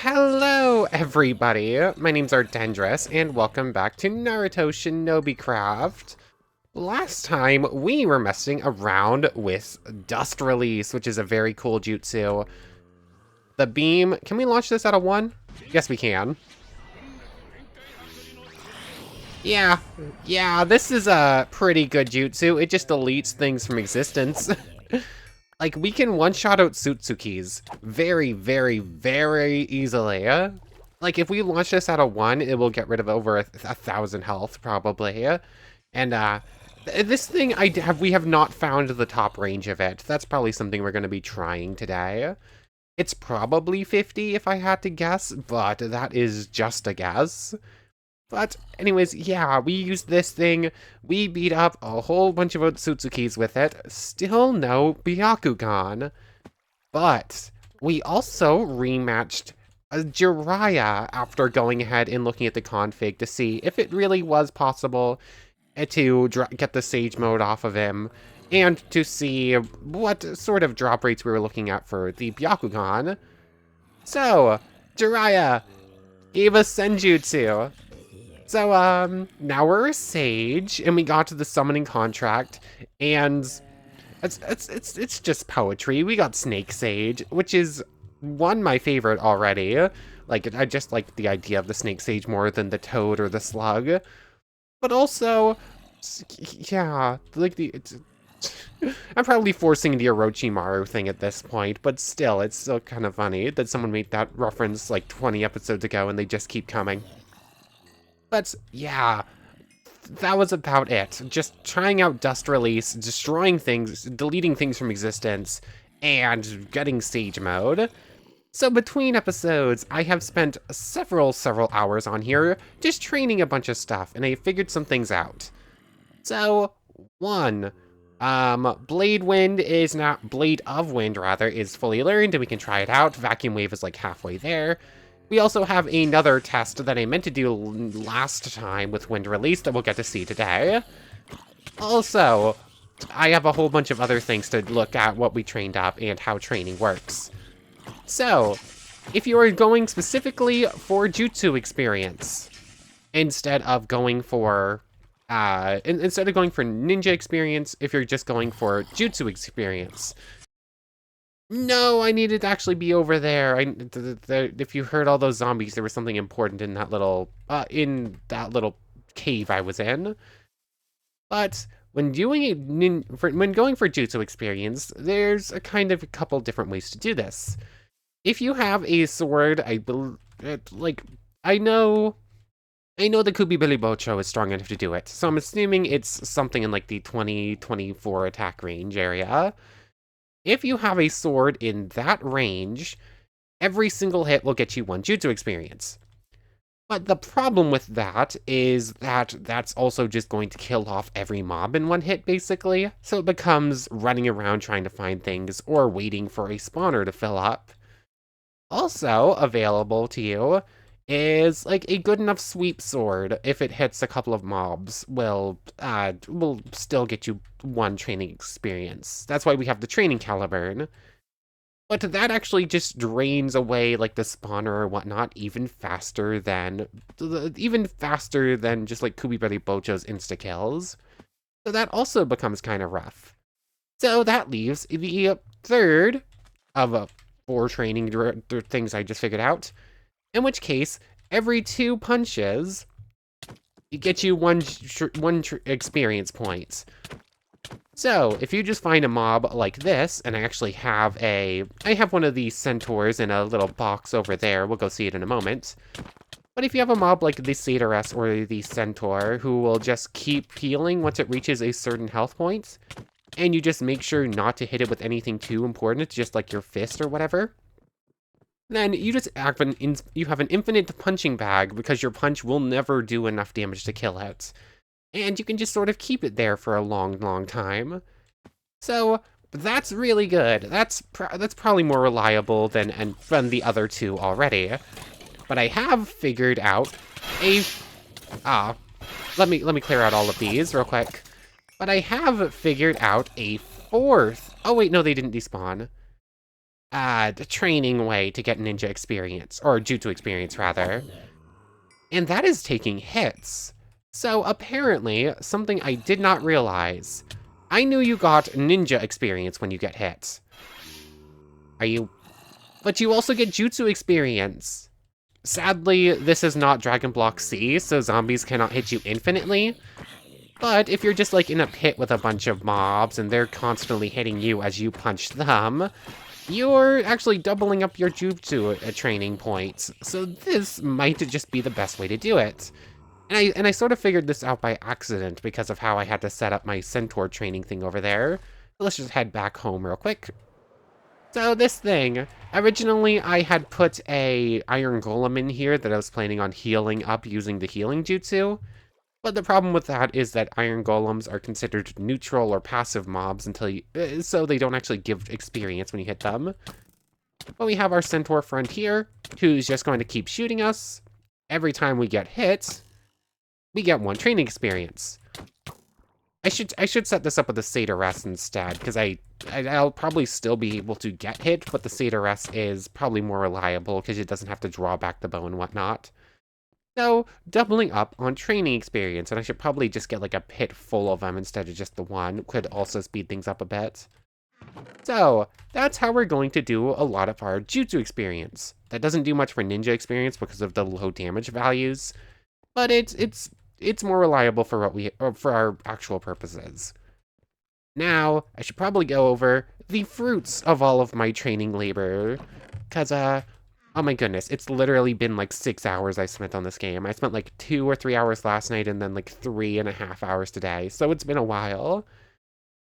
Hello, everybody! My name's Ardendris, and welcome back to Naruto ShinobiCraft. Last time, we were messing around with Dust Release, which is a very cool jutsu. The beam... Can we launch this out of one? Yes, we can. Yeah, this is a pretty good jutsu. It just deletes things from existence. Like, we can one-shot out Sutsukis very, very, very easily. Like, if we launch this out of one, it will get rid of over a 1,000 health, probably. And, this thing, we have not found the top range of it. That's probably something we're going to be trying today. It's probably 50 if I had to guess, but that is just a guess. But anyways, yeah, we used this thing, we beat up a whole bunch of Otsutsukis with it, still no Byakugan. But we also rematched Jiraiya after going ahead and looking at the config to see if it really was possible to get the Sage Mode off of him, and to see what sort of drop rates we were looking at for the Byakugan. So, Jiraiya gave us Senjutsu. So, now we're a sage, and we got to the summoning contract, and it's just poetry. We got Snake Sage, which is my favorite already. Like, I just like the idea of the Snake Sage more than the Toad or the Slug. But also, yeah, like I'm probably forcing the Orochimaru thing at this point, but still, it's still kind of funny that someone made that reference like 20 episodes ago and they just keep coming. But yeah, that was about it. Just trying out Dust Release, destroying things, deleting things from existence, and getting Sage Mode. So between episodes, I have spent several hours on here just training a bunch of stuff, and I figured some things out. So, 1. Blade of Wind rather, is fully learned, and we can try it out. Vacuum Wave is like halfway there. We also have another test that I meant to do last time with Wind Release that we'll get to see today. Also, I have a whole bunch of other things to look at what we trained up and how training works. So, if you are going specifically for Jutsu experience, instead of going for Ninja experience, if you're just going for Jutsu experience, no, I needed to actually be over there. If you heard all those zombies, there was something important in that little cave I was in. But when going for Jutsu experience, there's a couple different ways to do this. If you have a sword, I know the Kubibili Bocho is strong enough to do it, so I'm assuming it's something in like the 20-24 attack range area. If you have a sword in that range, every single hit will get you 1 Jutsu experience. But the problem with that is that that's also just going to kill off every mob in 1 hit, basically. So it becomes running around trying to find things or waiting for a spawner to fill up. Also available to you is like a good enough sweep sword. If it hits a couple of mobs, will still get you 1 training experience. That's why we have the training caliburn. But that actually just drains away like the spawner or whatnot even faster than just like Kubiberi Bocho's insta kills. So that also becomes kind of rough. So that leaves the third of 4 training things I just figured out. In which case, every 2 punches, you get you 1 experience points. So, if you just find a mob like this, and I have one of these centaurs in a little box over there, we'll go see it in a moment. But if you have a mob like the Satyrs or the Centaur, who will just keep healing once it reaches a certain health point, and you just make sure not to hit it with anything too important, just like your fist or whatever, then you just have an infinite punching bag because your punch will never do enough damage to kill it. And you can just sort of keep it there for a long time. So, that's really good. That's probably more reliable than the other 2 already. But I have figured out let me clear out all of these real quick. But I have figured out a 4th. Oh wait, no, they didn't despawn. the training way to get ninja experience, or jutsu experience rather. And that is taking hits. So apparently, something I did not realize. I knew you got ninja experience when you get hit. But you also get jutsu experience. Sadly, this is not Dragon Block C, so zombies cannot hit you infinitely. But if you're just like in a pit with a bunch of mobs and they're constantly hitting you as you punch them, you're actually doubling up your jutsu training points. So this might just be the best way to do it. And I sort of figured this out by accident because of how I had to set up my centaur training thing over there. Let's just head back home real quick. So this thing, originally I had put a iron golem in here that I was planning on healing up using the healing jutsu. But the problem with that is that iron golems are considered neutral or passive mobs until you, so they don't actually give experience when you hit them. But we have our centaur friend here, who's just going to keep shooting us. Every time we get hit, we get 1 training experience. I should set this up with a Satyr S instead, because I'll probably still be able to get hit, but the Satyr S is probably more reliable because it doesn't have to draw back the bow and whatnot. So, doubling up on training experience, and I should probably just get like a pit full of them instead of just the one, could also speed things up a bit. So, that's how we're going to do a lot of our jutsu experience. That doesn't do much for ninja experience because of the low damage values, but it's more reliable for for our actual purposes. Now, I should probably go over the fruits of all of my training labor, because oh my goodness, it's literally been like 6 hours I spent on this game. I spent like 2 or 3 hours last night and then like 3.5 hours today, so it's been a while.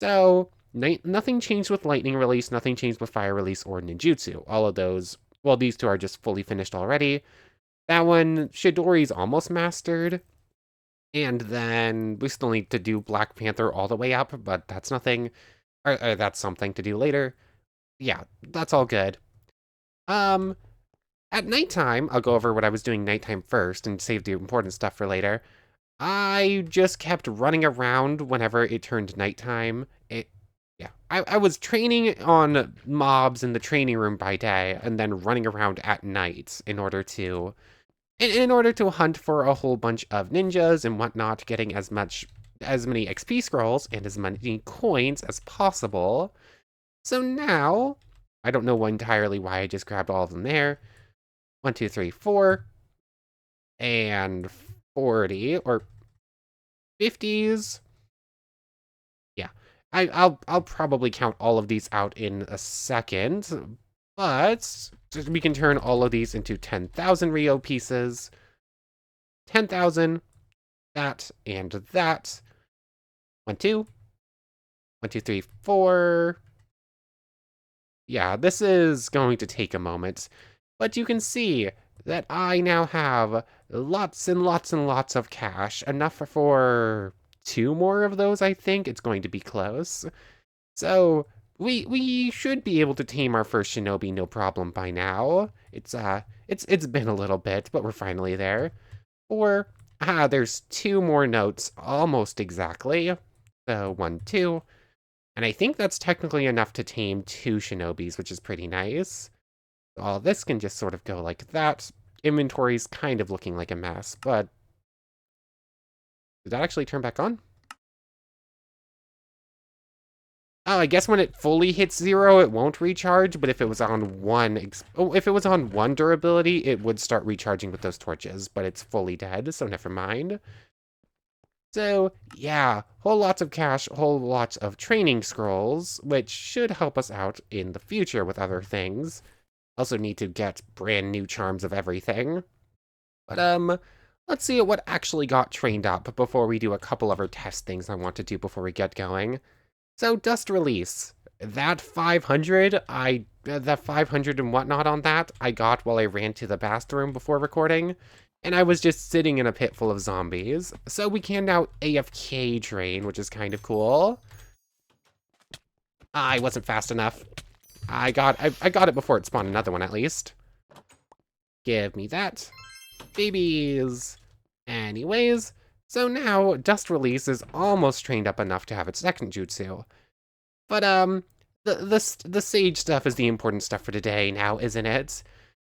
So, nothing changed with lightning release, nothing changed with fire release or ninjutsu. All of those, well, these 2 are just fully finished already. That one, Shidori's almost mastered. And then we still need to do Black Panther all the way up, but that's nothing, or that's something to do later. Yeah, that's all good. At nighttime, I'll go over what I was doing nighttime first and save the important stuff for later. I just kept running around whenever it turned nighttime. I was training on mobs in the training room by day and then running around at night in order to hunt for a whole bunch of ninjas and whatnot, getting as many XP scrolls and as many coins as possible. So now, I don't know entirely why I just grabbed all of them there. 1, 2, 3, 4, and 40 or 50s. Yeah, I'll probably count all of these out in a second, but we can turn all of these into 10,000 Rio pieces. 10,000, that, and that. 1, 2, 1, 2, 3, 4. Yeah, this is going to take a moment, but you can see that I now have lots and lots and lots of cash, enough for 2 more of those, I think. It's going to be close. So, we should be able to tame our first shinobi no problem by now. It's been a little bit, but we're finally there. Or, there's 2 more notes almost exactly. So, 1, 2. And I think that's technically enough to tame 2 shinobis, which is pretty nice. All this can just sort of go like that. Inventory's kind of looking like a mess, but did that actually turn back on? Oh, I guess when it fully hits 0, it won't recharge, but if it was on if it was on 1 durability, it would start recharging with those torches, but it's fully dead, so never mind. So, yeah, whole lots of cash, whole lots of training scrolls, which should help us out in the future with other things. Also need to get brand new charms of everything. But, let's see what actually got trained up before we do a couple other test things I want to do before we get going. So, dust release. That 500 and whatnot on that, I got while I ran to the bathroom before recording. And I was just sitting in a pit full of zombies. So we can now AFK train, which is kind of cool. I wasn't fast enough. I got it before it spawned another one, at least. Give me that. Babies. Anyways, so now Dust Release is almost trained up enough to have its second jutsu. But, the sage stuff is the important stuff for today now, isn't it?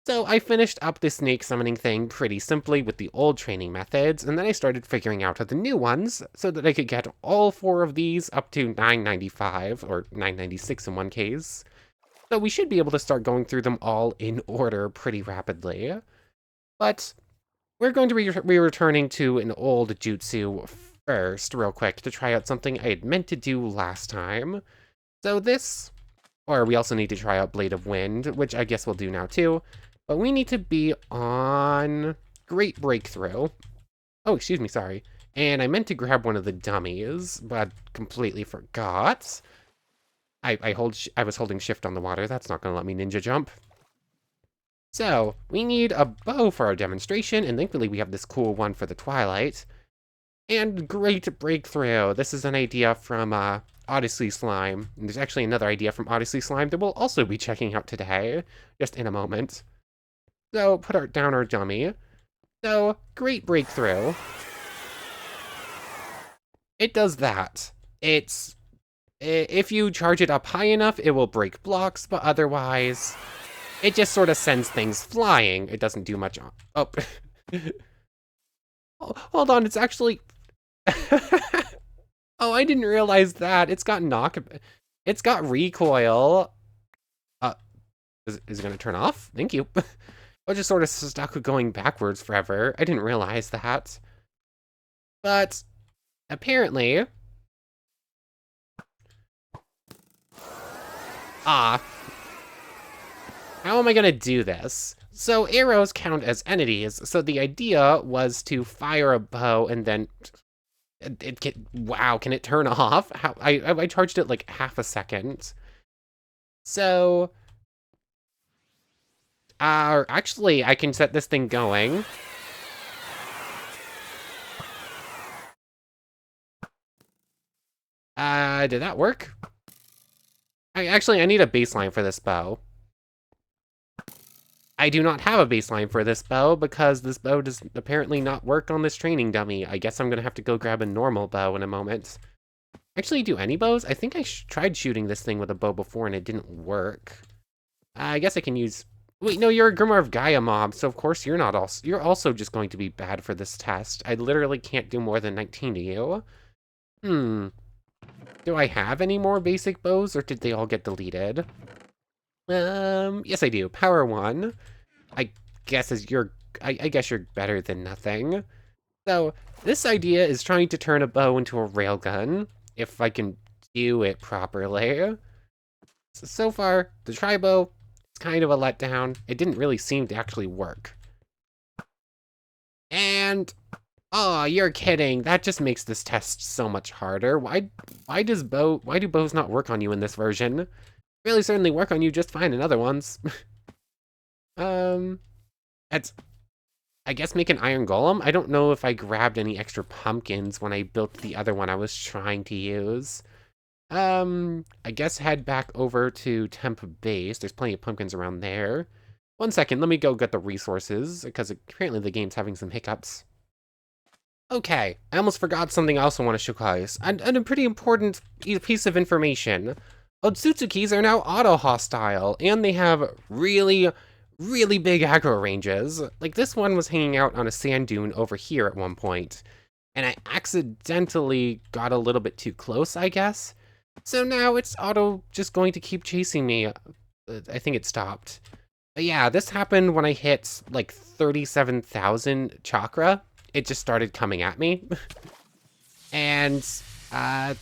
So I finished up the snake summoning thing pretty simply with the old training methods, and then I started figuring out the new ones so that I could get all 4 of these up to 995, or 996 in one case. So we should be able to start going through them all in order pretty rapidly. But we're going to be returning to an old jutsu first, real quick, to try out something I had meant to do last time. So this, or we also need to try out Blade of Wind, which I guess we'll do now too. But we need to be on Great Breakthrough. Oh, excuse me, sorry. And I meant to grab one of the dummies, but completely forgot. I was holding shift on the water. That's not going to let me ninja jump. So, we need a bow for our demonstration, and thankfully we have this cool one for the Twilight. And Great Breakthrough. This is an idea from Odyssey Slime. And there's actually another idea from Odyssey Slime that we'll also be checking out today, just in a moment. So, put down our dummy. So, Great Breakthrough. It does that. If you charge it up high enough, it will break blocks, but otherwise, it just sort of sends things flying. It doesn't do much on... Oh. Hold on, it's actually... Oh, I didn't realize that. It's got It's got recoil. Is it going to turn off? Thank you. I was just sort of stuck with going backwards forever. I didn't realize that. But, apparently... How am I gonna do this? So arrows count as entities, so the idea was to fire a bow and then wow, can it turn off? I charged it like half a second. So actually I can set this thing going. Did that work? I need a baseline for this bow. I do not have a baseline for this bow because this bow does apparently not work on this training dummy. I guess I'm gonna have to go grab a normal bow in a moment. Actually, do any bows? I think I tried shooting this thing with a bow before and it didn't work. I guess I can use... Wait, no, you're a Grimoire of Gaia mob, so of course you're not also... You're also just going to be bad for this test. I literally can't do more than 19 to you. Do I have any more basic bows, or did they all get deleted? Yes I do. Power 1. I guess I guess you're better than nothing. So, this idea is trying to turn a bow into a railgun, if I can do it properly. So far, the tri-bow is kind of a letdown. It didn't really seem to actually work. And... Oh, you're kidding. That just makes this test so much harder. Why do bows not work on you in this version? Really certainly work on you just fine in other ones. That's... I guess make an iron golem? I don't know if I grabbed any extra pumpkins when I built the other one I was trying to use. I guess head back over to Temp Base. There's plenty of pumpkins around there. 1 second, let me go get the resources, because apparently the game's having some hiccups. Okay, I almost forgot something else I want to show guys, and a pretty important piece of information. Otsutsukis are now auto-hostile, and they have really big aggro ranges. Like, this one was hanging out on a sand dune over here at one point, and I accidentally got a little bit too close, I guess. So now it's just going to keep chasing me. I think it stopped. But yeah, this happened when I hit, like, 37,000 chakra. It just started coming at me. And, I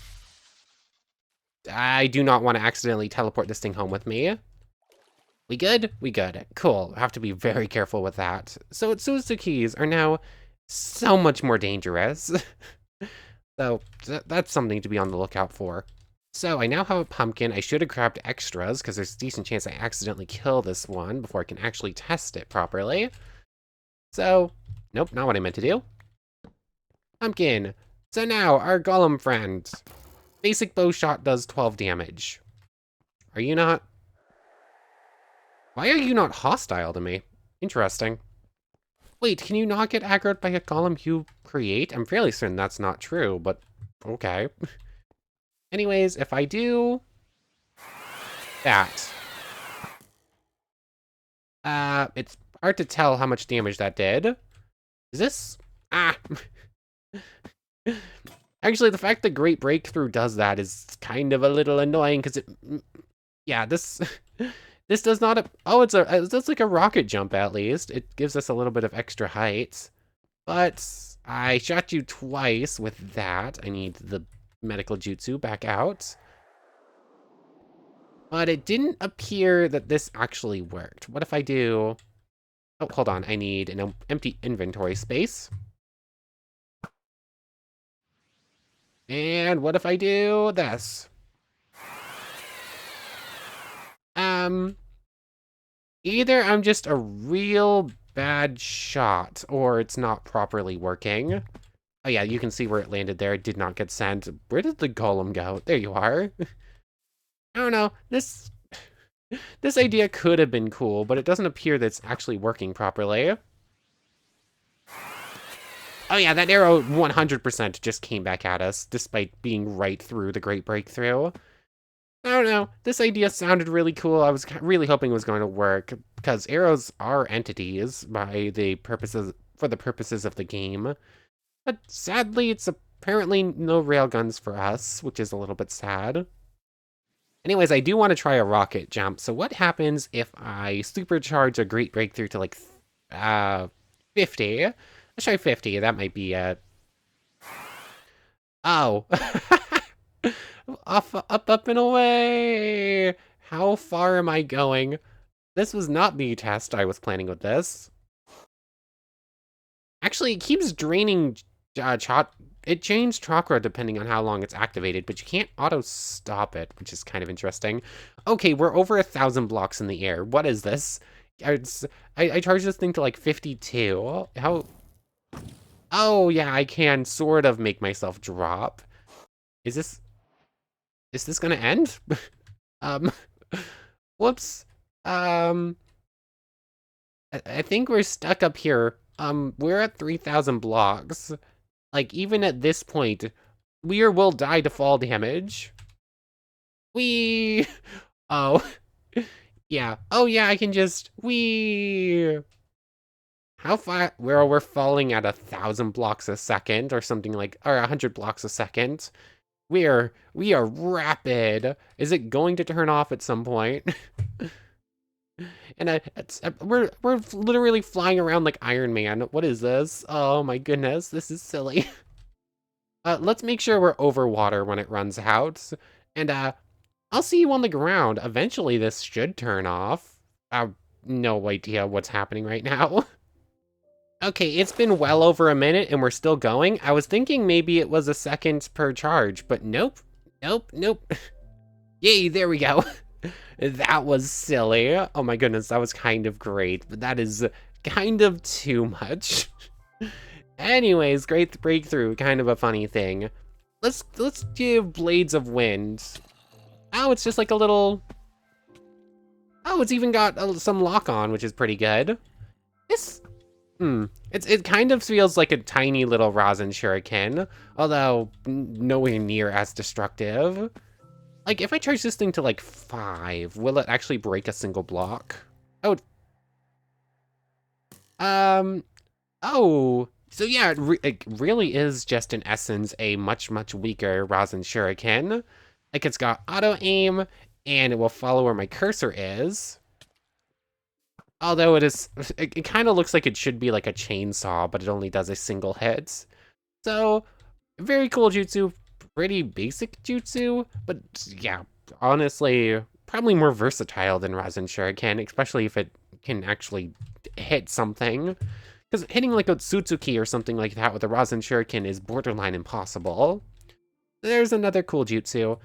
do not want to accidentally teleport this thing home with me. We good? We good. Cool. I have to be very careful with that. So Otsutsuki's are now so much more dangerous. So that's something to be on the lookout for. So I now have a pumpkin. I should have grabbed extras because there's a decent chance I accidentally kill this one before I can actually test it properly. So, nope, not what I meant to do. Pumpkin. So now, our golem friend. Basic bow shot does 12 damage. Are you not? Why are you not hostile to me? Interesting. Wait, can you not get aggroed by a golem you create? I'm fairly certain that's not true, but okay. Anyways, if I do... that. It's hard to tell how much damage that did. Is this? Ah! Actually, the fact that Great Breakthrough does that is kind of a little annoying, because it... Yeah, this... This does not... Oh, it's like a rocket jump, at least. It gives us a little bit of extra height. But I shot you twice with that. I need the medical jutsu back out. But it didn't appear that this actually worked. What if I do... Oh, hold on. I need an empty inventory space. And what if I do this? Either I'm just a real bad shot, or it's not properly working. Oh yeah, you can see where it landed there. It did not get sent. Where did the golem go? There you are. I don't know. This idea could have been cool, but it doesn't appear that it's actually working properly. Oh yeah, that arrow 100% just came back at us, despite being right through the Great Breakthrough. I don't know. This idea sounded really cool. I was really hoping it was going to work, because arrows are entities for the purposes of the game. But sadly, it's apparently no railguns for us, which is a little bit sad. Anyways, I do want to try a rocket jump. So what happens if I supercharge a Great Breakthrough to like 50? Let's try 50. That might be Oh. Up and away. How far am I going? This was not the test I was planning with this. Actually, it keeps draining it changes Chakra depending on how long it's activated, but you can't auto-stop it, which is kind of interesting. Okay, we're over 1,000 blocks in the air. What is this? I charged this thing to like 52. How? Oh, yeah, I can sort of make myself drop. Is this gonna end? Whoops. I think we're stuck up here. We're at 3,000 blocks. Like, even at this point, we will die to fall damage. Oh. Yeah. Oh, yeah, I can just... How far... We're falling at 1,000 blocks a second, or something like... Or 100 blocks a second. We are rapid. Is it going to turn off at some point? And we're literally flying around like Iron Man. What is this? Oh my goodness, this is silly. Let's make sure we're over water when it runs out. And I'll see you on the ground. Eventually this should turn off. I have no idea what's happening right now. Okay, it's been well over a minute and we're still going. I was thinking maybe it was a second per charge, but nope. Nope. Yay, there we go. That was silly. Oh my goodness, that was kind of great, but that is kind of too much. Anyways, Great Breakthrough, kind of a funny thing. Let's give Blades of Wind. Oh, it's just like a little... Oh, it's even got some lock on, which is pretty good. It kind of feels like a tiny little Rasen Shuriken, although nowhere near as destructive. Like, if I charge this thing to, like, 5, will it actually break a single block? Oh. Oh. So, yeah, it really is just, in essence, a much, much weaker Rasen Shuriken. Like, it's got auto-aim, and it will follow where my cursor is. Although it kind of looks like it should be like a chainsaw, but it only does a single hit. So, very cool jutsu. Pretty basic jutsu, but yeah, honestly, probably more versatile than Rasen Shuriken, especially if it can actually hit something. Because hitting like a Otsutsuki or something like that with a Rasen Shuriken is borderline impossible. There's another cool jutsu.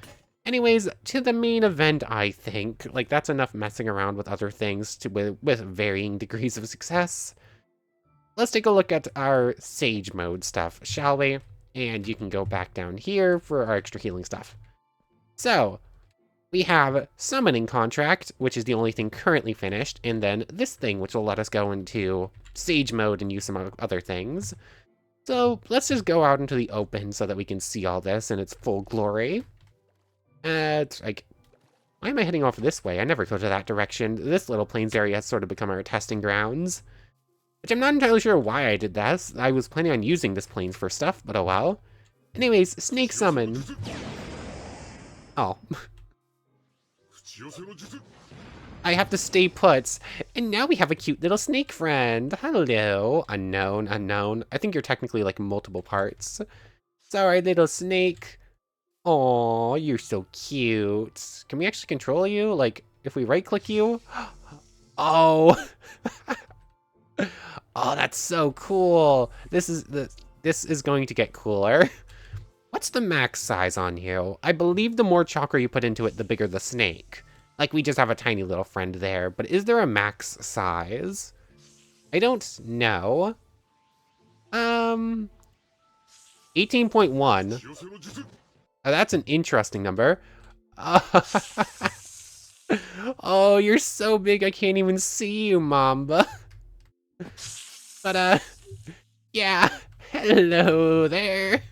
Anyways, to the main event, I think. Like, that's enough messing around with other things with varying degrees of success. Let's take a look at our Sage mode stuff, shall we? And you can go back down here for our extra healing stuff. So, we have Summoning Contract, which is the only thing currently finished, and then this thing, which will let us go into Sage mode and use some other things. So, let's just go out into the open so that we can see all this in its full glory. It's like, Why am I heading off this way? I never go to that direction. This little plains area has sort of become our testing grounds. Which I'm not entirely sure why I did this. I was planning on using this plains for stuff, but oh well. Anyways, snake summon. Oh. I have to stay put. And now we have a cute little snake friend. Hello. Unknown, unknown. I think you're technically like multiple parts. Sorry, little snake. Aw, you're so cute. Can we actually control you? Like, if we right-click you? Oh. Oh, that's so cool. This is going to get cooler. What's the max size on you? I believe the more chakra you put into it, the bigger the snake. Like, we just have a tiny little friend there, but is there a max size? I don't know. 18.1. Oh, that's an interesting number. Oh, you're so big I can't even see you, Mamba. But, yeah, hello there.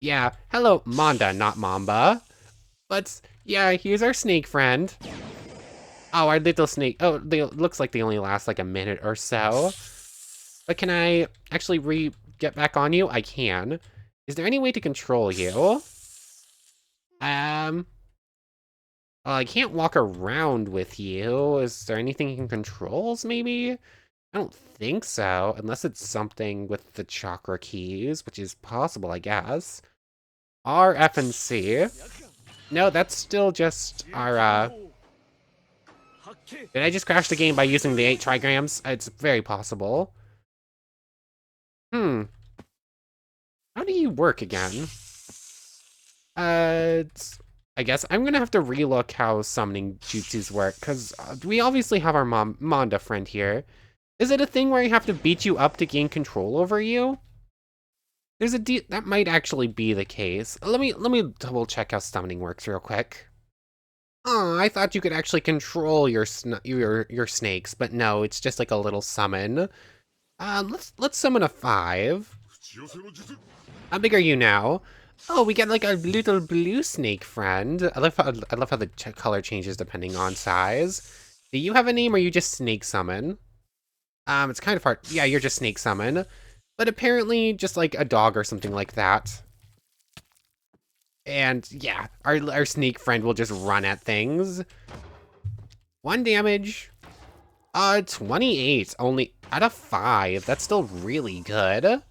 Yeah, hello, Manda, not Mamba. But, yeah, here's our snake friend. Oh, our little snake. Oh, looks like they only last like a minute or so. But can I actually get back on you? I can. Is there any way to control you? Well, I can't walk around with you. Is there anything you can controls, maybe? I don't think so, unless it's something with the chakra keys, which is possible, I guess. R, F, and C. No, that's still just our, Did I just crash the game by using the 8 trigrams? It's very possible. How do you work again? I guess I'm gonna have to relook how summoning jutsus work, because we obviously have our Manda friend here. Is it a thing where I have to beat you up to gain control over you? There's that might actually be the case. Let me double check how summoning works real quick. Oh, I thought you could actually control your snakes, but no, it's just like a little summon. Let's summon a 5. How big are you now? Oh, we get like a little blue snake friend. I love how the color changes depending on size. Do you have a name or you just snake summon? It's kind of hard. Yeah, you're just snake summon. But apparently just like a dog or something like that. And yeah, our snake friend will just run at things. 1 damage. 28 only out of 5. That's still really good.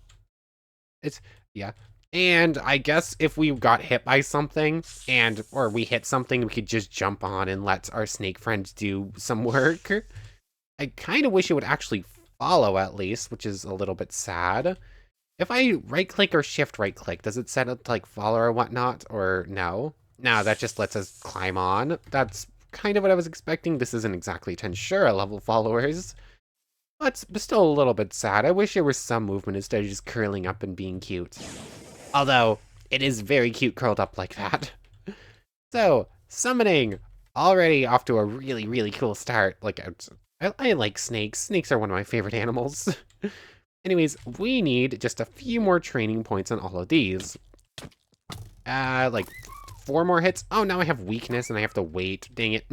Yeah. And I guess if we got hit by something or we hit something, we could just jump on and let our snake friend do some work. I kind of wish it would actually follow at least, which is a little bit sad. If I right-click or shift right-click, does it set it to like follow or whatnot, or no? No, that just lets us climb on. That's kind of what I was expecting. This isn't exactly Tensura level followers, but still a little bit sad. I wish there was some movement instead of just curling up and being cute. Although, it is very cute curled up like that. So, summoning, already off to a really, really cool start. Like, I like snakes. Snakes are one of my favorite animals. Anyways, we need just a few more training points on all of these. Like 4 more hits. Oh, now I have weakness and I have to wait. Dang it.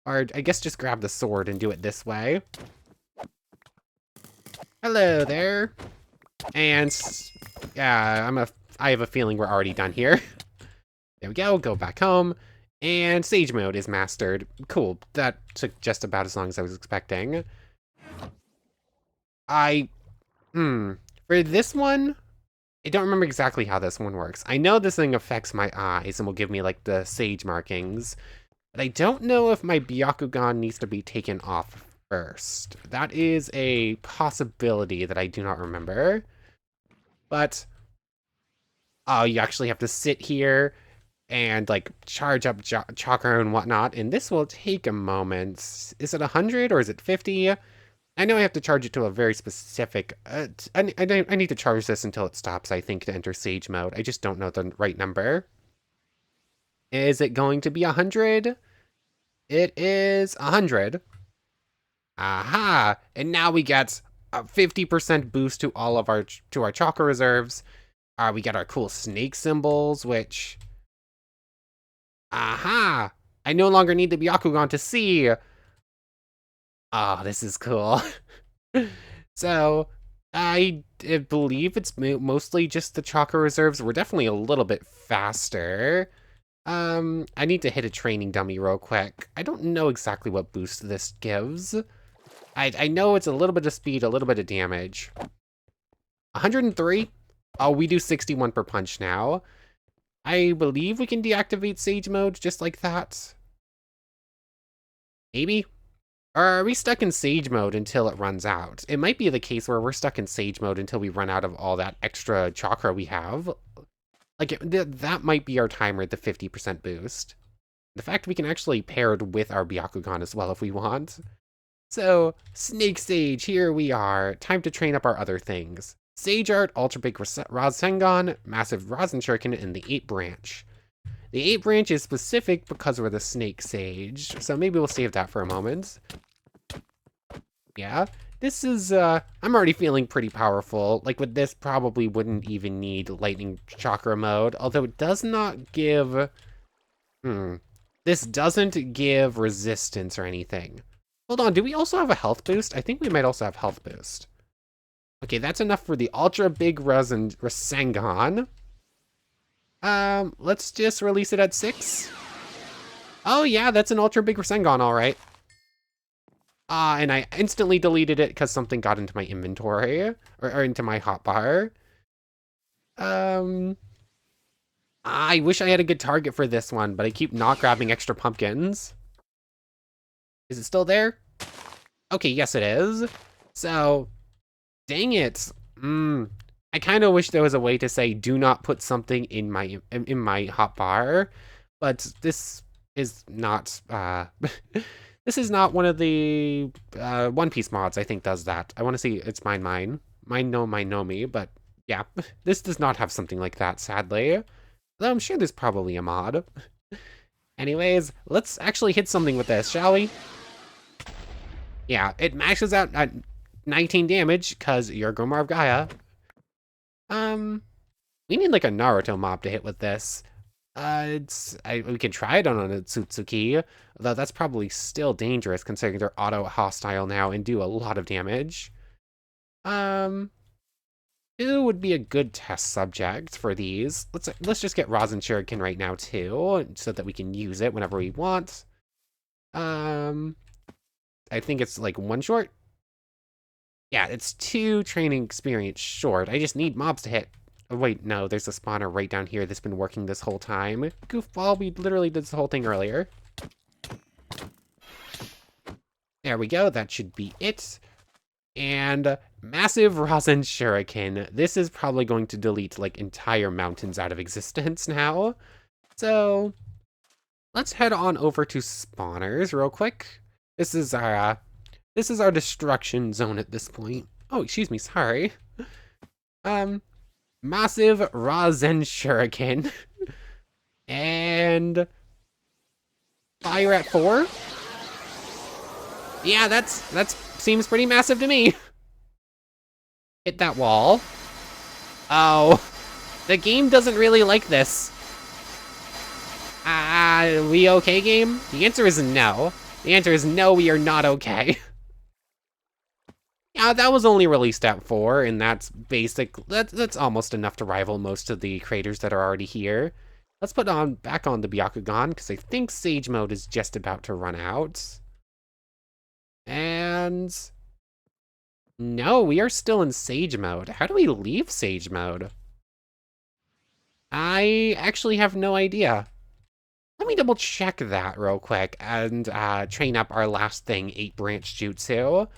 Or I guess just grab the sword and do it this way. Hello there. And yeah, I have a feeling we're already done here. There we go. Go back home. And Sage Mode is mastered. Cool. That took just about as long as I was expecting. For this one, I don't remember exactly how this one works. I know this thing affects my eyes and will give me like the sage markings, but I don't know if my Byakugan needs to be taken off first. That is a possibility that I do not remember. But, oh, you actually have to sit here and like charge up chakra and whatnot, and this will take a moment. Is it 100 or is it 50? I know I have to charge it to a very specific, I need to charge this until it stops, I think, to enter Sage Mode. I just don't know the right number. Is it going to be 100? It is 100. Aha! And now we get a 50% boost to all of our chakra reserves. We get our cool snake symbols, which Aha! I no longer need the Byakugan to see. Oh, this is cool. So, I believe it's mostly just the Chakra reserves. We're definitely a little bit faster. I need to hit a training dummy real quick. I don't know exactly what boost this gives. I know it's a little bit of speed, a little bit of damage. 103? Oh, we do 61 per punch now. I believe we can deactivate Sage Mode just like that. Maybe? Or are we stuck in Sage Mode until it runs out? It might be the case where we're stuck in Sage Mode until we run out of all that extra Chakra we have. Like, that might be our timer at the 50% boost. The fact we can actually pair it with our Byakugan as well if we want. So, Snake Sage, here we are. Time to train up our other things. Sage Art, Ultra Big Rasengan, Massive Rasen Shuriken, and the 8 Branch. The 8 Branch is specific because we're the Snake Sage, so maybe we'll save that for a moment. Yeah, this is, I'm already feeling pretty powerful. Like, with this, probably wouldn't even need Lightning Chakra mode, although it does not give... This doesn't give resistance or anything. Hold on, do we also have a health boost? I think we might also have health boost. Okay, that's enough for the Ultra Big Rasengan. Let's just release it at 6. Oh yeah, that's an Ultra Big Rasengan, alright. And I instantly deleted it because something got into my inventory, or into my hotbar. I wish I had a good target for this one, but I keep not grabbing extra pumpkins. Is it still there? Okay, yes it is. So, dang it. I kind of wish there was a way to say, do not put something in my hotbar, but this is not, this is not one of the One Piece mods I think does that. I want to see it's mine no me, but yeah, this does not have something like that, sadly. Though I'm sure there's probably a mod. Anyways, let's actually hit something with this, shall we? Yeah, it maxes out at 19 damage, because you're Gromar of Gaia. We need like a Naruto mob to hit with this. We can try it on a Tsutsuki, though that's probably still dangerous considering they're auto hostile now and do a lot of damage. Who would be a good test subject for these? Let's just get Rasen Shuriken right now too, so that we can use it whenever we want. I think it's like 1 short. Yeah, it's 2 training experience short. I just need mobs to hit. Oh, wait, no, there's a spawner right down here that's been working this whole time. Goofball, we literally did this whole thing earlier. There we go, that should be it. And Massive Rasen Shuriken. This is probably going to delete like entire mountains out of existence now. So let's head on over to spawners real quick. This is our destruction zone at this point. Oh, excuse me, sorry. Massive Rasen Shuriken. And fire at 4. Yeah, that seems pretty massive to me. Hit that wall. Oh, the game doesn't really like this. We okay, game? The answer is no. The answer is no, we are not okay. Yeah, that was only released at 4, and that's basic. That's almost enough to rival most of the creators that are already here. Let's put back on the Byakugan, because I think Sage Mode is just about to run out. And no, we are still in Sage Mode. How do we leave Sage Mode? I actually have no idea. Let me double check that real quick and train up our last thing, 8 Branch Jutsu.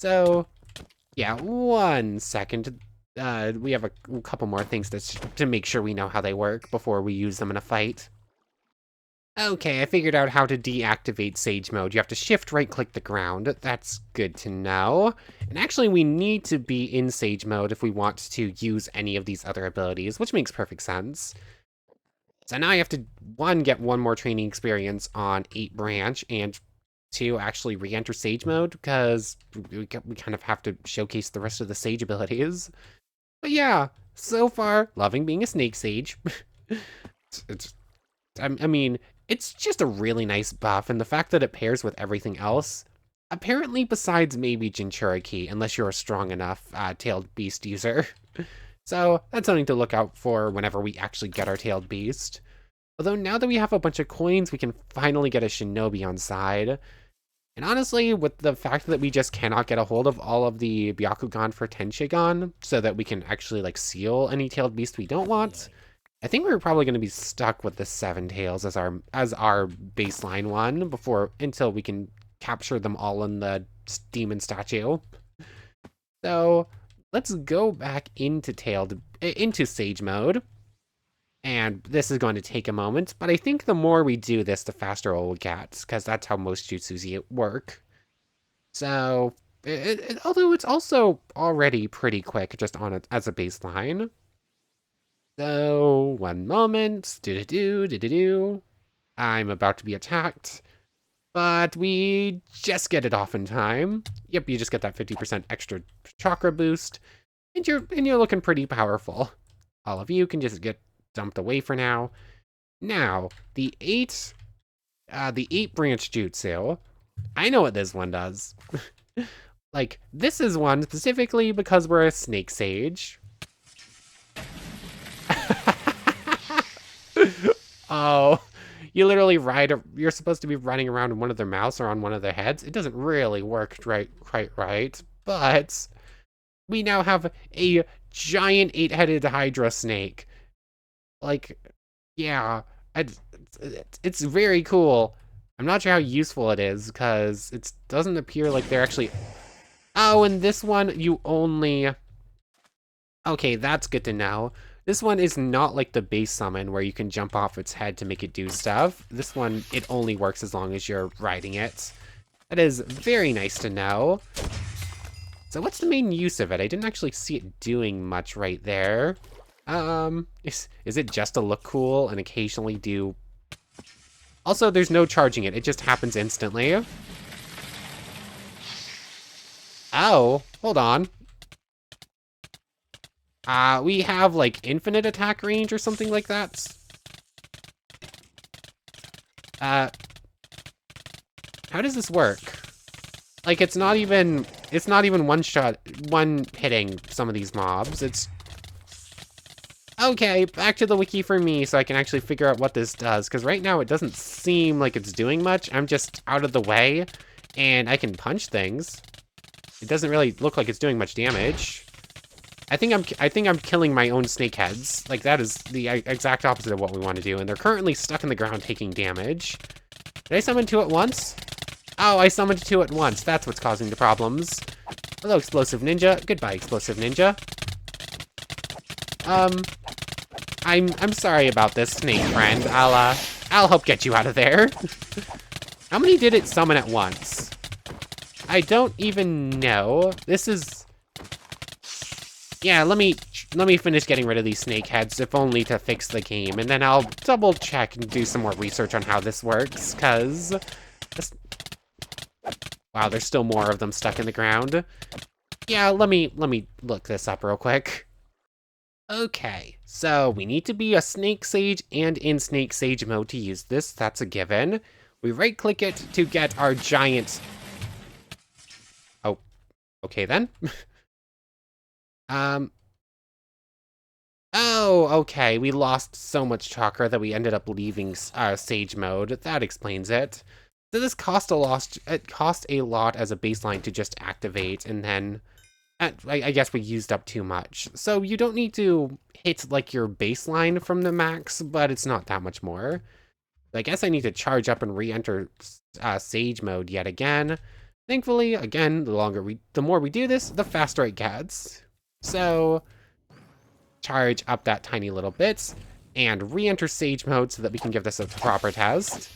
So, yeah, 1 second. We have a couple more things to make sure we know how they work before we use them in a fight. Okay, I figured out how to deactivate Sage Mode. You have to shift right-click the ground. That's good to know. And actually, we need to be in Sage Mode if we want to use any of these other abilities, which makes perfect sense. So now I have to, 1, get 1 more training experience on 8 Branch, and 2, actually re-enter Sage Mode, because we kind of have to showcase the rest of the Sage abilities. But yeah, so far, loving being a Snake Sage. I mean, It's just a really nice buff, and the fact that it pairs with everything else, apparently besides maybe Jinchuriki, unless you're a strong enough tailed beast user. So that's something to look out for whenever we actually get our tailed beast. Although now that we have a bunch of coins, we can finally get a Shinobi on side. And honestly, with the fact that we just cannot get a hold of all of the Byakugan for Tenshinhan, so that we can actually like seal any tailed beast we don't want, I think we're probably going to be stuck with the 7 tails as our baseline one until we can capture them all in the demon statue. So let's go back into Sage mode. And this is going to take a moment, but I think the more we do this, the faster it will get, because that's how most jutsus work. So, although it's also already pretty quick just on it as a baseline. So, one moment, do-do-do. I'm about to be attacked, but we just get it off in time. Yep, you just get that 50% extra chakra boost, and you're looking pretty powerful. All of you can just get dumped away for now. Now, the 8 branch jutsu. I know what this one does. Like, this is one specifically because we're a snake sage. Oh, you literally you're supposed to be riding around in one of their mouths or on one of their heads. It doesn't really work quite right, but we now have a giant 8-headed Hydra snake. Like, yeah, it's very cool. I'm not sure how useful it is, because it doesn't appear like they're actually... Oh, and this one, you only... Okay, that's good to know. This one is not like the base summon where you can jump off its head to make it do stuff. This one, it only works as long as you're riding it. That is very nice to know. So what's the main use of it? I didn't actually see it doing much right there. Is it just to look cool and occasionally do... Also, there's no charging it. It just happens instantly. Oh, hold on. We have, like, infinite attack range or something like that. How does this work? Like, it's not even one hitting some of these mobs. It's... Okay, back to the wiki for me so I can actually figure out what this does, because right now it doesn't seem like it's doing much. I'm just out of the way, and I can punch things. It doesn't really look like it's doing much damage. I think I'm killing my own snakeheads. Like, that is the exact opposite of what we want to do, and they're currently stuck in the ground taking damage. Did I summon 2 at once? Oh, I summoned 2 at once. That's what's causing the problems. Hello, Explosive Ninja. Goodbye, Explosive Ninja. I'm sorry about this, snake friend. I'll help get you out of there. How many did it summon at once? I don't even know. This is... Yeah, let me finish getting rid of these snakeheads, if only to fix the game, and then I'll double check and do some more research on how this works, cause... Wow, there's still more of them stuck in the ground. Yeah, let me look this up real quick. Okay, so we need to be a Snake Sage and in Snake Sage mode to use this. That's a given. We right-click it to get our giant... Oh, okay then. Oh, okay. We lost so much chakra that we ended up leaving Sage mode. That explains it. So this cost a lot as a baseline to just activate, and then... I guess we used up too much. So you don't need to hit, like, your baseline from the max, but it's not that much more. I guess I need to charge up and re-enter Sage mode yet again. Thankfully, again, the more we do this, the faster it gets. So, charge up that tiny little bit, and re-enter Sage mode so that we can give this a proper test.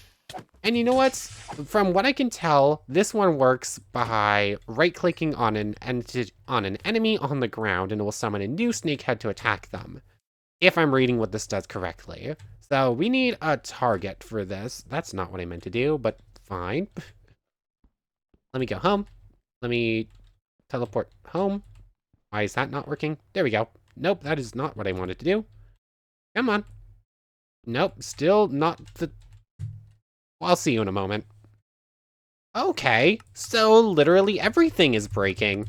And you know what? From what I can tell, this one works by right-clicking on an enemy on the ground, and it will summon a new snakehead to attack them. If I'm reading what this does correctly. So we need a target for this. That's not what I meant to do, but fine. Let me go home. Let me teleport home. Why is that not working? There we go. Nope, that is not what I wanted to do. Come on. Nope, still not the... Well, I'll see you in a moment. Okay, so literally everything is breaking.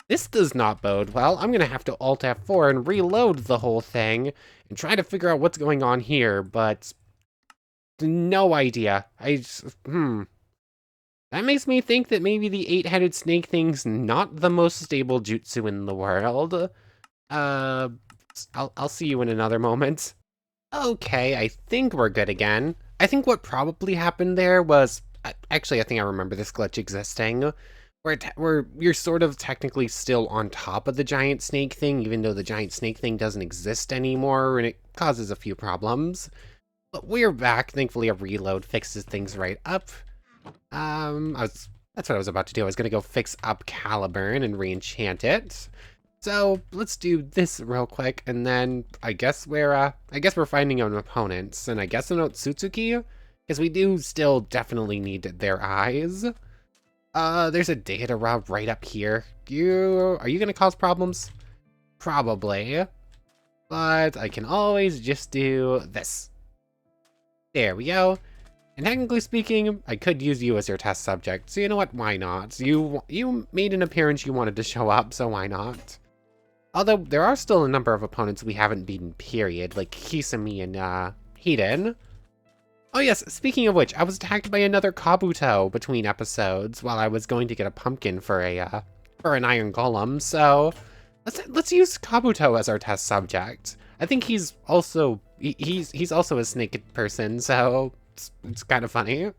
This does not bode well. I'm gonna have to Alt F4 and reload the whole thing and try to figure out what's going on here, but no idea. That makes me think that maybe the 8-headed snake thing's not the most stable jutsu in the world. I'll see you in another moment. Okay, I think we're good again. I think what probably happened there was... Actually, I think I remember this glitch existing. Where you're sort of technically still on top of the giant snake thing, even though the giant snake thing doesn't exist anymore, and it causes a few problems. But we're back. Thankfully, a reload fixes things right up. That's what I was about to do. I was gonna go fix up Caliburn and re-enchant it. So let's do this real quick, and then I guess we're finding an opponent, and I guess an Otsutsuki, because we do still definitely need their eyes. There's a data route right up here. Are you gonna cause problems? Probably, but I can always just do this. There we go. And technically speaking, I could use you as your test subject, so you know what, why not? You made an appearance, you wanted to show up, so why not? Although, there are still a number of opponents we haven't beaten, period, like Kisame and, Hiden. Oh yes, speaking of which, I was attacked by another Kabuto between episodes while I was going to get a pumpkin for an iron golem, so let's use Kabuto as our test subject. I think he's also a snake person, so it's kind of funny.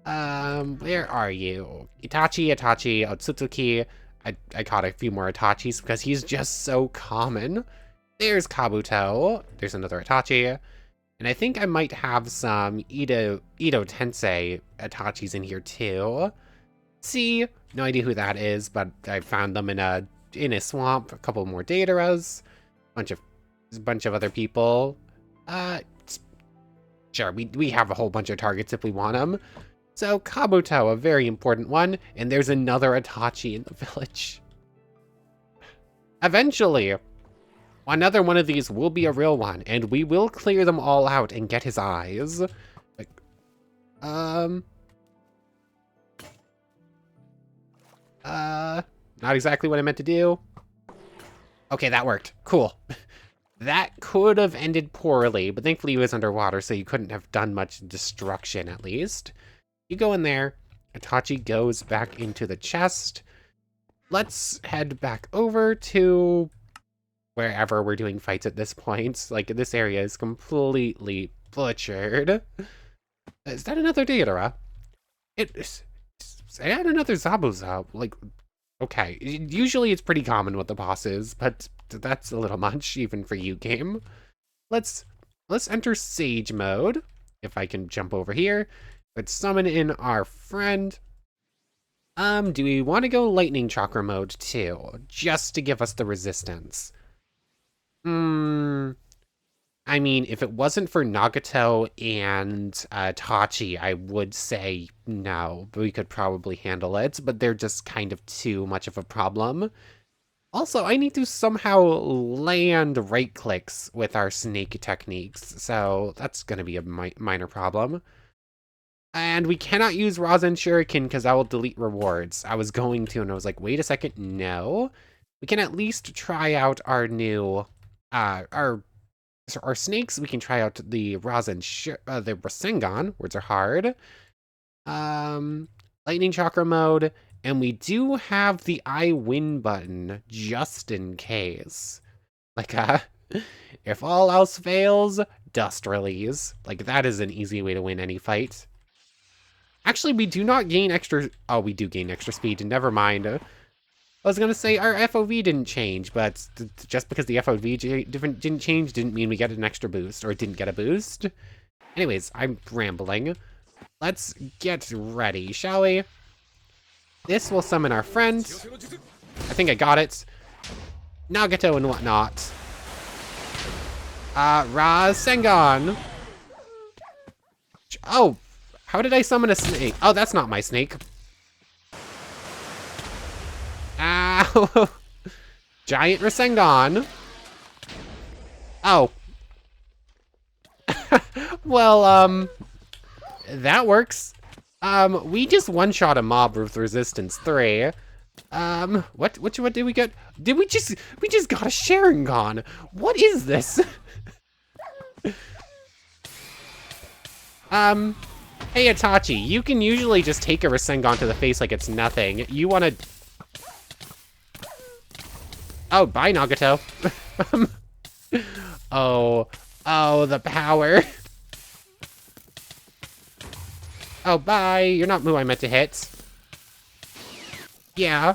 Where are you? Itachi, Otsutsuki. I caught a few more Itachis because he's just so common. There's Kabuto. There's another Itachi. And I think I might have some Ito Tensei Itachis in here too. See, no idea who that is, but I found them in a swamp. A couple more Dataras. A bunch of other people. Sure, we have a whole bunch of targets if we want them. So Kabuto, a very important one, and there's another Itachi in the village. Eventually, another one of these will be a real one, and we will clear them all out and get his eyes. Like, not exactly what I meant to do. Okay, that worked. Cool. That could have ended poorly, but thankfully he was underwater, so you couldn't have done much destruction, at least. You go in there, Itachi goes back into the chest. Let's head back over to wherever we're doing fights at this point. Like, this area is completely butchered. Is that another Deidara? Is that another Zabuza? Like, okay. Usually it's pretty common with the bosses, but that's a little much, even for you, game. Let's enter Sage mode. If I can jump over here. Let's summon in our friend. Do we want to go Lightning Chakra mode too? Just to give us the resistance. I mean, if it wasn't for Nagato and Tachi, I would say no, but we could probably handle it, but they're just kind of too much of a problem. Also, I need to somehow land right clicks with our snake techniques, so that's going to be a minor problem. And we cannot use Rasen Shuriken because I will delete rewards. I was going to, and I was like, wait a second, no. We can at least try out our new, our snakes. We can try out the the Rasengan, words are hard. Lightning Chakra mode, and we do have the I win button, just in case. Like, if all else fails, Dust Release. Like, that is an easy way to win any fight. Actually, we do not gain extra... Oh, we do gain extra speed. Never mind. I was going to say our FOV didn't change, but just because the FOV didn't change didn't mean we get an extra boost, or didn't get a boost. Anyways, I'm rambling. Let's get ready, shall we? This will summon our friend. I think I got it. Nagato and whatnot. Rasengan. Oh! How did I summon a snake? Oh, that's not my snake. Ow! Giant Rasengan. Oh. Well, that works. We just one-shot a mob with resistance 3. What did we get? We just got a Sharingan. What is this? Hey Itachi, you can usually just take a Rasengan to the face like it's nothing. You wanna... Oh, bye Nagato. Oh, the power. Oh, bye. You're not who I meant to hit. Yeah,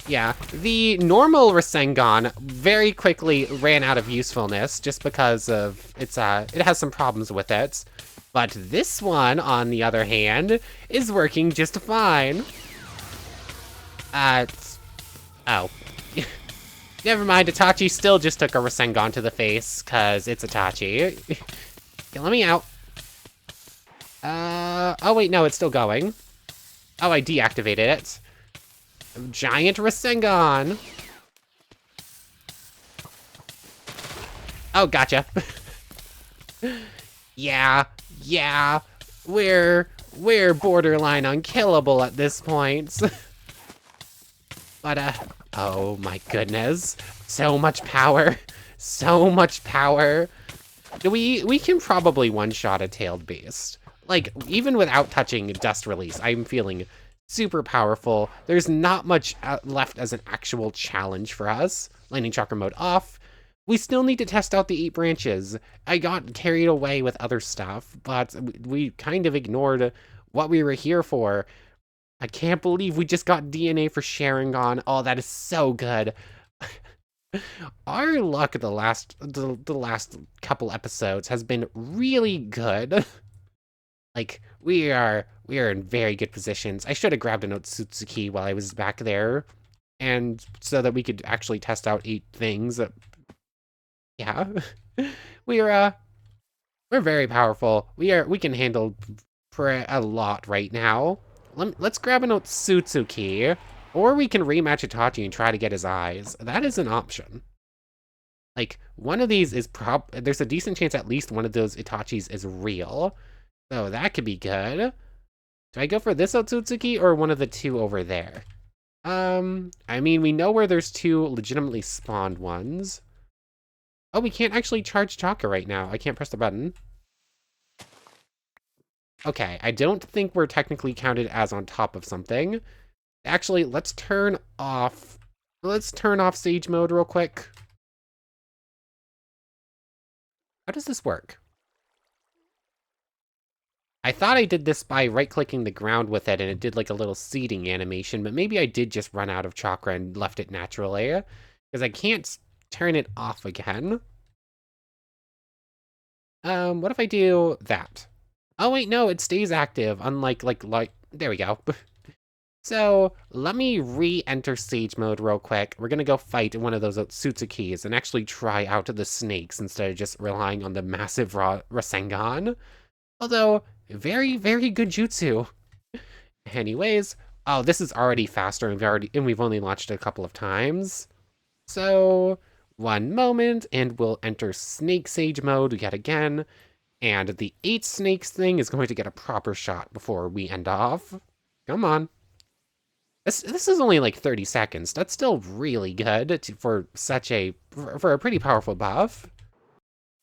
Yeah, the normal Rasengan very quickly ran out of usefulness just because of it has some problems with it. But this one, on the other hand, is working just fine. Oh. Never mind, Itachi still just took a Rasengan to the face, cause it's Itachi. Okay, let me out. Oh wait, no, it's still going. Oh, I deactivated it. Giant Rasengan. Oh, gotcha. Yeah. We're borderline unkillable at this point. But, oh my goodness. So much power. So much power. We can probably one-shot a tailed beast. Like, even without touching Dust Release, I'm feeling super powerful. There's not much left as an actual challenge for us. Lightning Chakra mode off. We still need to test out the 8 branches. I got carried away with other stuff, but we kind of ignored what we were here for. I can't believe we just got DNA for Sharingan. Oh, that is so good. Our luck the last couple episodes has been really good. Like, we are in very good positions. I should have grabbed an Otsutsuki while I was back there, and so that we could actually test out 8 things. Yeah, we're very powerful. We can handle a lot right now. Let's grab an Otsutsuki, or we can rematch Itachi and try to get his eyes. That is an option. Like, one of these is there's a decent chance at least one of those Itachis is real. So that could be good. Do I go for this Otsutsuki or one of the 2 over there? I mean, we know where there's 2 legitimately spawned ones. Oh, we can't actually charge Chakra right now. I can't press the button. Okay, I don't think we're technically counted as on top of something. Actually, let's turn off Sage Mode real quick. How does this work? I thought I did this by right-clicking the ground with it and it did like a little seeding animation, but maybe I did just run out of Chakra and left it naturally, because I can't turn it off again. What if I do that? Oh wait, no, it stays active, unlike, there we go. So, let me re-enter Sage Mode real quick. We're gonna go fight one of those Otsutsukis and actually try out the snakes instead of just relying on the massive Rasengan. Although, very, very good jutsu. Anyways, oh, this is already faster, and we've only launched it a couple of times. So, one moment, and we'll enter Snake Sage Mode yet again. And the 8 snakes thing is going to get a proper shot before we end off. Come on. This is only like 30 seconds. That's still really good for a pretty powerful buff.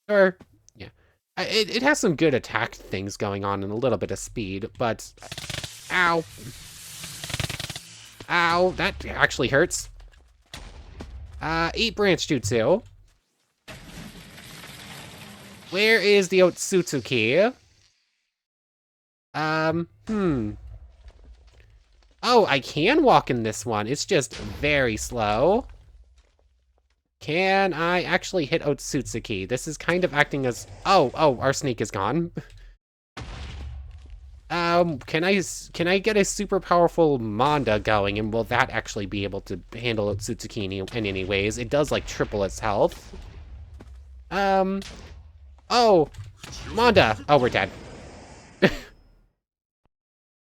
Or, yeah. It has some good attack things going on and a little bit of speed, but... Ow. Ow, that actually hurts. 8 branch jutsu. Where is the Otsutsuki? Oh, I can walk in this one. It's just very slow. Can I actually hit Otsutsuki? This is kind of acting as... Oh, our snake is gone. Can I get a super powerful Manga going, and will that actually be able to handle Otsutsuki in any ways? It does, like, triple its health. Oh, Manga. Oh, we're dead.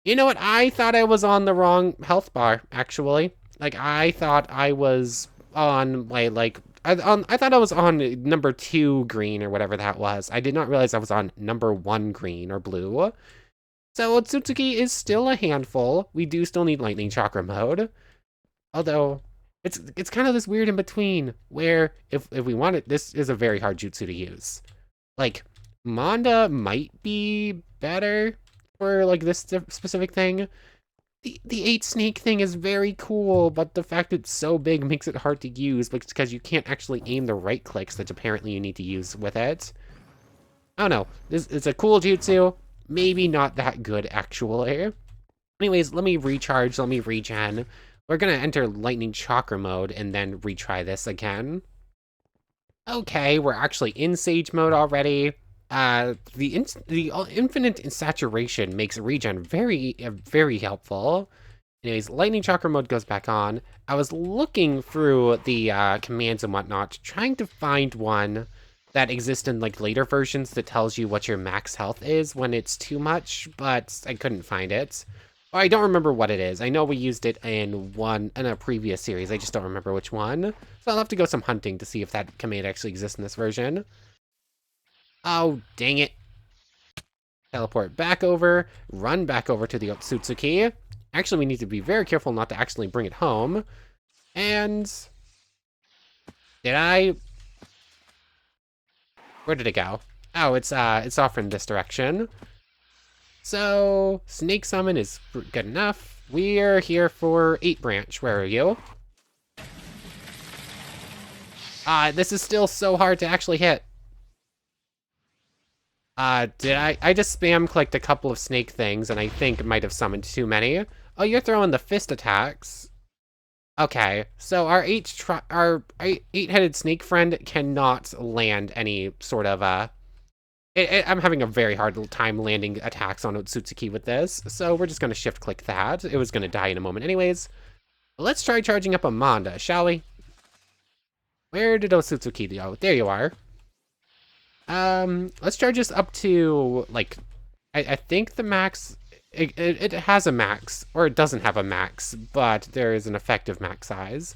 You know what? I thought I was on the wrong health bar, actually. Like, I thought I was on my, like, I thought I was on number 2 green or whatever that was. I did not realize I was on number 1 green or blue. So Otsutsuki is still a handful. We do still need Lightning Chakra mode. Although, it's kind of this weird in between where if we want it, this is a very hard jutsu to use. Like, Manga might be better for like this specific thing. The 8 snake thing is very cool, but the fact it's so big makes it hard to use because you can't actually aim the right clicks that apparently you need to use with it. I don't know. This is a cool jutsu. Maybe not that good, actually. Anyways, let me recharge, let me regen. We're gonna enter Lightning Chakra mode and then retry this again. Okay, we're actually in Sage mode already. The infinite saturation makes regen very helpful. Anyways, Lightning Chakra mode goes back on. I was looking through the commands and whatnot, trying to find one that exists in like later versions that tells you what your max health is when it's too much, but I couldn't find it. Or I don't remember what it is. I know we used it in a previous series. I just don't remember which one. So I'll have to go some hunting to see if that command actually exists in this version. Oh, dang it. Teleport back over, run back over to the Otsutsuki. Actually, we need to be very careful not to accidentally bring it home. And where did it go? Oh, it's off in this direction. So, Snake Summon is good enough. We're here for 8 branch. Where are you? This is still so hard to actually hit. I just spam clicked a couple of snake things and I think it might have summoned too many. Oh, you're throwing the fist attacks. Okay, so our 8-headed snake friend cannot land any sort of, I'm having a very hard time landing attacks on Otsutsuki with this, so we're just gonna shift click that. It was gonna die in a moment anyways. Let's try charging up a Manga, shall we? Where did Otsutsuki go? There you are. Let's charge this up to, like, I think the max, it has a max, or it doesn't have a max, but there is an effective max size.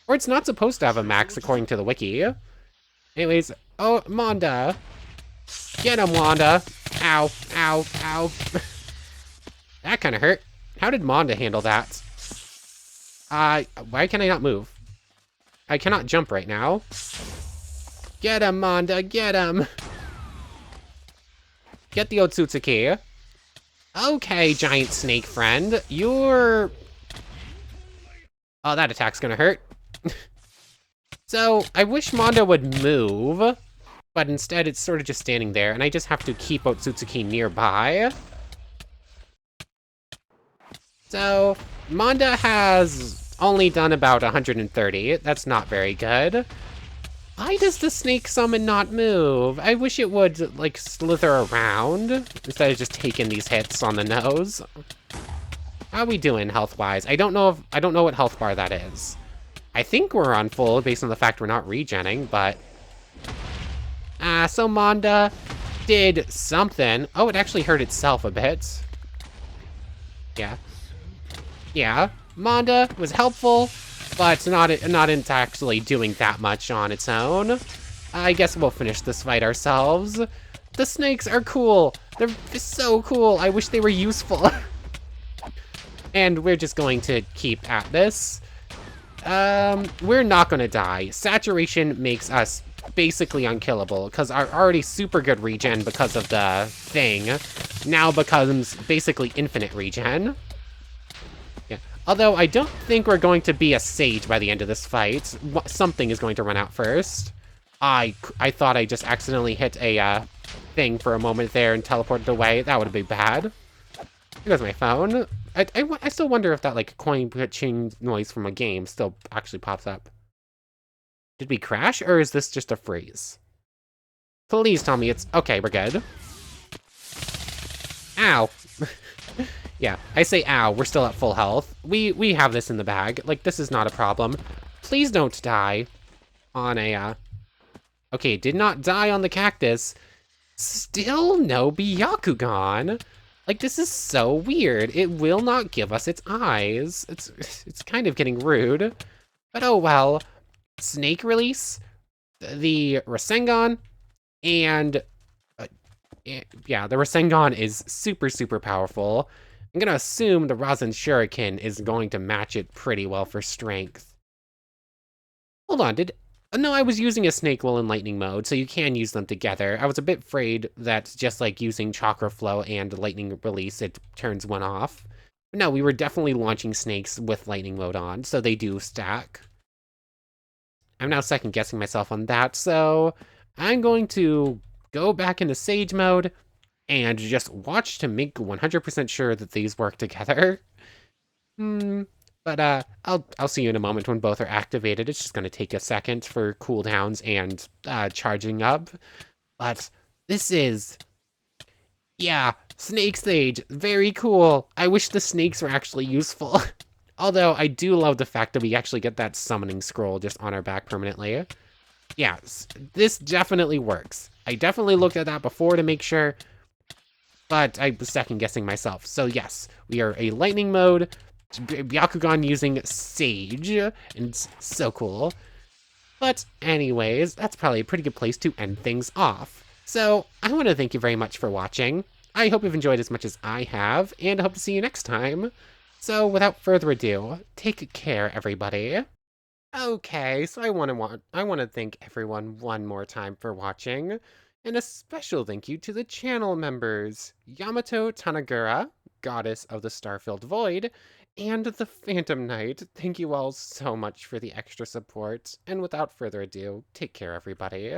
Or it's not supposed to have a max according to the wiki. Anyways, oh, Manga. Get him, Wanda. Ow, ow, ow. That kind of hurt. How did Manga handle that? Why can I not move? I cannot jump right now. Get him, Manga, get him. Get the Otsutsuki. Okay, giant snake friend. You're... Oh, that attack's gonna hurt. So, I wish Manga would move, but instead it's sort of just standing there, and I just have to keep Otsutsuki nearby. So, Manga has only done about 130. That's not very good. Why does the snake summon not move? I wish it would, like, slither around instead of just taking these hits on the nose. How are we doing health-wise? I don't know what health bar that is. I think we're on full based on the fact we're not regenning, but... so Manga did something. Oh, it actually hurt itself a bit. Yeah. Yeah, Manga was helpful, but not into actually doing that much on its own. I guess we'll finish this fight ourselves. The snakes are cool. They're so cool. I wish they were useful. And we're just going to keep at this. We're not gonna die. Saturation makes us basically unkillable because our already super good regen because of the thing now becomes basically infinite regen. Although, I don't think we're going to be a Sage by the end of this fight. Something is going to run out first. I thought I just accidentally hit a thing for a moment there and teleported away. That would have been bad. Here goes my phone. I still wonder if that, like, coin pitching noise from a game still actually pops up. Did we crash, or is this just a freeze? Please tell me it's... Okay, we're good. Ow. Yeah, I say ow, we're still at full health. We have this in the bag. Like, this is not a problem. Please don't die on a, Okay, did not die on the cactus. Still no Byakugan. Like, this is so weird. It will not give us its eyes. It's kind of getting rude. But oh well. Snake release? the Rasengan, and yeah, the Rasengan is super, super powerful. I'm gonna assume the Rasen Shuriken is going to match it pretty well for strength. Hold on, no, I was using a Snake Will in Lightning mode, so you can use them together. I was a bit afraid that just like using Chakra Flow and Lightning Release, it turns one off. But no, we were definitely launching snakes with Lightning mode on, so they do stack. I'm now second guessing myself on that, so I'm going to go back into Sage mode and just watch to make 100% sure that these work together. But I'll see you in a moment when both are activated. It's just gonna take a second for cooldowns and charging up. But this is, yeah, Snake Sage, very cool. I wish the snakes were actually useful. Although I do love the fact that we actually get that summoning scroll just on our back permanently. Yeah, this definitely works. I definitely looked at that before to make sure, but I was second guessing myself. So yes, we are a lightning mode, Byakugan using Sage, and it's so cool. But anyways, that's probably a pretty good place to end things off. So I want to thank you very much for watching. I hope you've enjoyed as much as I have, and I hope to see you next time. So without further ado, take care, everybody. Okay, so I want to thank everyone one more time for watching, and a special thank you to the channel members, Yamato Tanagura, Goddess of the Star-Filled Void, and the Phantom Knight. Thank you all so much for the extra support, and without further ado, take care, everybody.